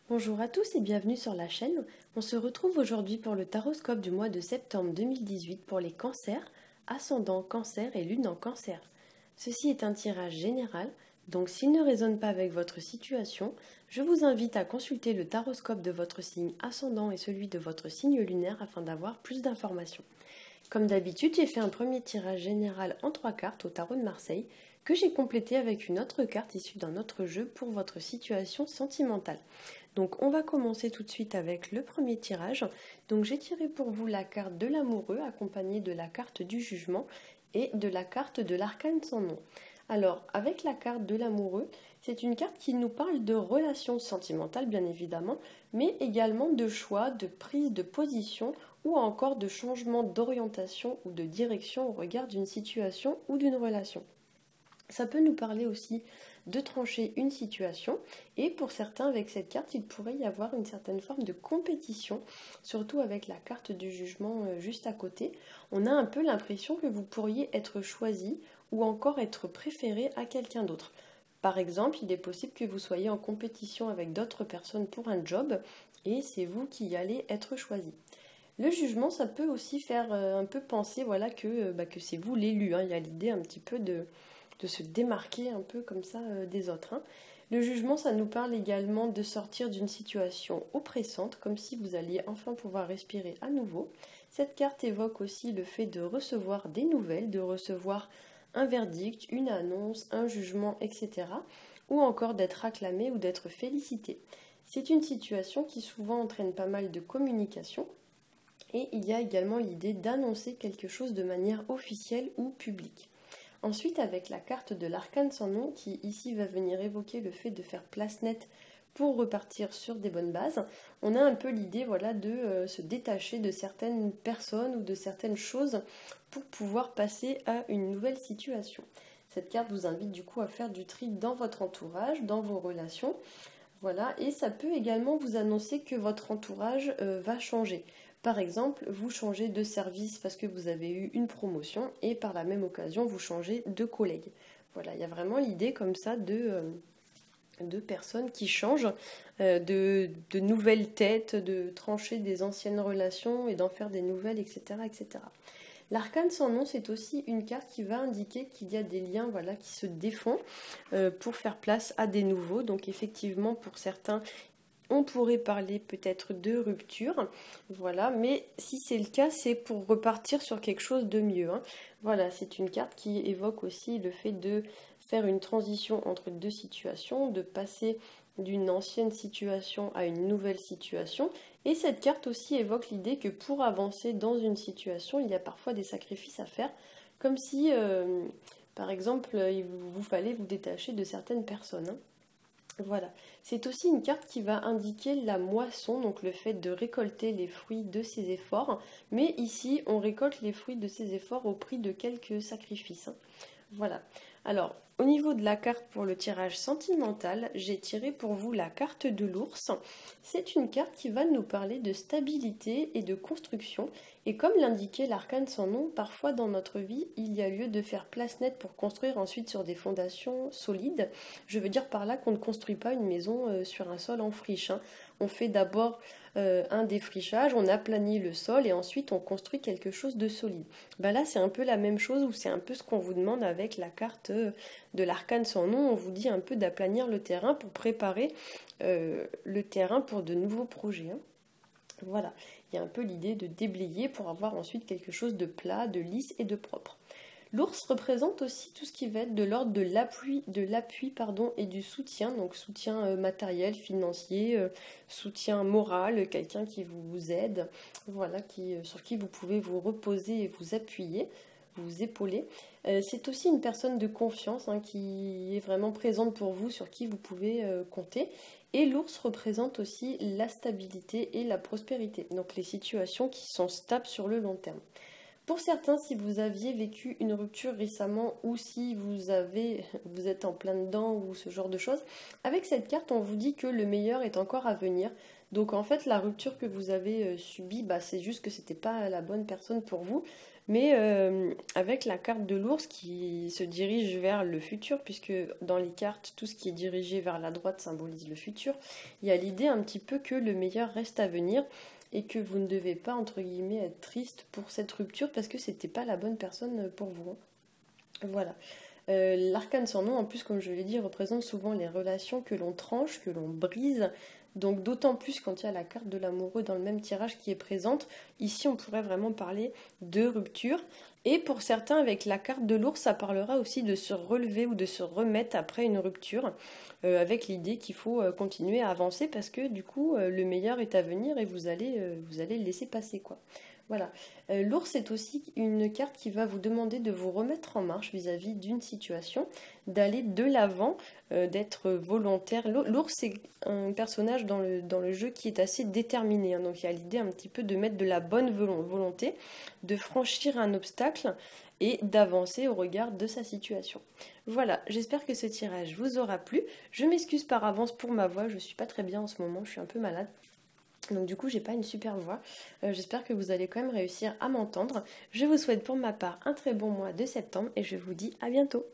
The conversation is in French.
Bonjour à tous et bienvenue sur la chaîne. On se retrouve aujourd'hui pour le taroscope du mois de septembre 2018 pour les cancers, ascendant cancer et lune en cancer. Ceci est un tirage général, donc s'il ne résonne pas avec votre situation, je vous invite à consulter le taroscope de votre signe ascendant et celui de votre signe lunaire afin d'avoir plus d'informations. Comme d'habitude, j'ai fait un premier tirage général en 3 cartes au tarot de Marseille que j'ai complété avec une autre carte issue d'un autre jeu pour votre situation sentimentale. Donc on va commencer tout de suite avec le premier tirage. Donc j'ai tiré pour vous la carte de l'amoureux accompagnée de la carte du jugement et de la carte de l'arcane sans nom. Alors avec la carte de l'amoureux, c'est une carte qui nous parle de relations sentimentales bien évidemment, mais également de choix, de prise de position ou encore de changement d'orientation ou de direction au regard d'une situation ou d'une relation. Ça peut nous parler aussi de trancher une situation et pour certains avec cette carte il pourrait y avoir une certaine forme de compétition, surtout avec la carte du jugement juste à côté. On a un peu l'impression que vous pourriez être choisi ou encore être préféré à quelqu'un d'autre. Par exemple, il est possible que vous soyez en compétition avec d'autres personnes pour un job et c'est vous qui allez être choisi. Le jugement, ça peut aussi faire un peu penser voilà, que c'est vous l'élu. Il y a l'idée un petit peu de se démarquer un peu comme ça des autres. Le jugement, ça nous parle également de sortir d'une situation oppressante, comme si vous alliez enfin pouvoir respirer à nouveau. Cette carte évoque aussi le fait de recevoir des nouvelles, de recevoir un verdict, une annonce, un jugement, etc. Ou encore d'être acclamé ou d'être félicité. C'est une situation qui souvent entraîne pas mal de communication. Et il y a également l'idée d'annoncer quelque chose de manière officielle ou publique. Ensuite, avec la carte de l'arcane sans nom, qui ici va venir évoquer le fait de faire place nette pour repartir sur des bonnes bases, on a un peu l'idée voilà, de se détacher de certaines personnes ou de certaines choses pour pouvoir passer à une nouvelle situation. Cette carte vous invite du coup à faire du tri dans votre entourage, dans vos relations. Voilà, et ça peut également vous annoncer que votre entourage va changer. Par exemple, vous changez de service parce que vous avez eu une promotion et par la même occasion, vous changez de collègue. Voilà, il y a vraiment l'idée comme ça de personnes qui changent, de nouvelles têtes, de trancher des anciennes relations et d'en faire des nouvelles, etc. etc. L'arcane sans nom, c'est aussi une carte qui va indiquer qu'il y a des liens voilà, qui se défont pour faire place à des nouveaux. Donc effectivement, pour certains, on pourrait parler peut-être de rupture, voilà, mais si c'est le cas, c'est pour repartir sur quelque chose de mieux. Voilà, c'est une carte qui évoque aussi le fait de faire une transition entre deux situations, de passer d'une ancienne situation à une nouvelle situation. Et cette carte aussi évoque l'idée que pour avancer dans une situation, il y a parfois des sacrifices à faire, comme si, par exemple, il vous fallait vous détacher de certaines personnes. Voilà, c'est aussi une carte qui va indiquer la moisson, donc le fait de récolter les fruits de ses efforts. Mais ici, on récolte les fruits de ses efforts au prix de quelques sacrifices. Voilà. Alors, au niveau de la carte pour le tirage sentimental, j'ai tiré pour vous la carte de l'ours. C'est une carte qui va nous parler de stabilité et de construction. Et comme l'indiquait l'arcane sans nom, parfois dans notre vie, il y a lieu de faire place nette pour construire ensuite sur des fondations solides. Je veux dire par là qu'on ne construit pas une maison sur un sol en friche. On fait d'abord un défrichage, on aplanit le sol et ensuite on construit quelque chose de solide. Ben là, c'est un peu la même chose ou c'est un peu ce qu'on vous demande avec la carte de l'arcane sans nom. On vous dit un peu d'aplanir le terrain pour préparer le terrain pour de nouveaux projets. Voilà, il y a un peu l'idée de déblayer pour avoir ensuite quelque chose de plat, de lisse et de propre. L'ours représente aussi tout ce qui va être de l'ordre de l'appui et du soutien, donc soutien matériel, financier, soutien moral, quelqu'un qui vous aide, voilà, sur qui vous pouvez vous reposer et vous appuyer, vous épauler. C'est aussi une personne de confiance qui est vraiment présente pour vous, sur qui vous pouvez compter. Et l'ours représente aussi la stabilité et la prospérité, donc les situations qui sont stables sur le long terme. Pour certains, si vous aviez vécu une rupture récemment ou si vous êtes en plein dedans ou ce genre de choses, avec cette carte, on vous dit que le meilleur est encore à venir. Donc en fait, la rupture que vous avez subie, bah, c'est juste que c'était pas la bonne personne pour vous. Mais avec la carte de l'ours qui se dirige vers le futur, puisque dans les cartes, tout ce qui est dirigé vers la droite symbolise le futur, il y a l'idée un petit peu que le meilleur reste à venir et que vous ne devez pas, entre guillemets, être triste pour cette rupture parce que c'était pas la bonne personne pour vous. Voilà. L'arcane sans nom, en plus, comme je l'ai dit, représente souvent les relations que l'on tranche, que l'on brise. Donc d'autant plus quand il y a la carte de l'amoureux dans le même tirage qui est présente. Ici, on pourrait vraiment parler de rupture. Et pour certains, avec la carte de l'ours, ça parlera aussi de se relever ou de se remettre après une rupture, avec l'idée qu'il faut continuer à avancer parce que du coup, le meilleur est à venir et vous allez le laisser passer, quoi. Voilà. L'ours est aussi une carte qui va vous demander de vous remettre en marche vis-à-vis d'une situation, d'aller de l'avant, d'être volontaire. L'ours, c'est un personnage dans le jeu qui est assez déterminé, hein. Donc il y a l'idée un petit peu de mettre de la bonne volonté, de franchir un obstacle et d'avancer au regard de sa situation. Voilà, j'espère que ce tirage vous aura plu. Je m'excuse par avance pour ma voix, je suis pas très bien en ce moment, je suis un peu malade. Donc du coup, j'ai pas une super voix. J'espère que vous allez quand même réussir à m'entendre. Je vous souhaite pour ma part un très bon mois de septembre et je vous dis à bientôt.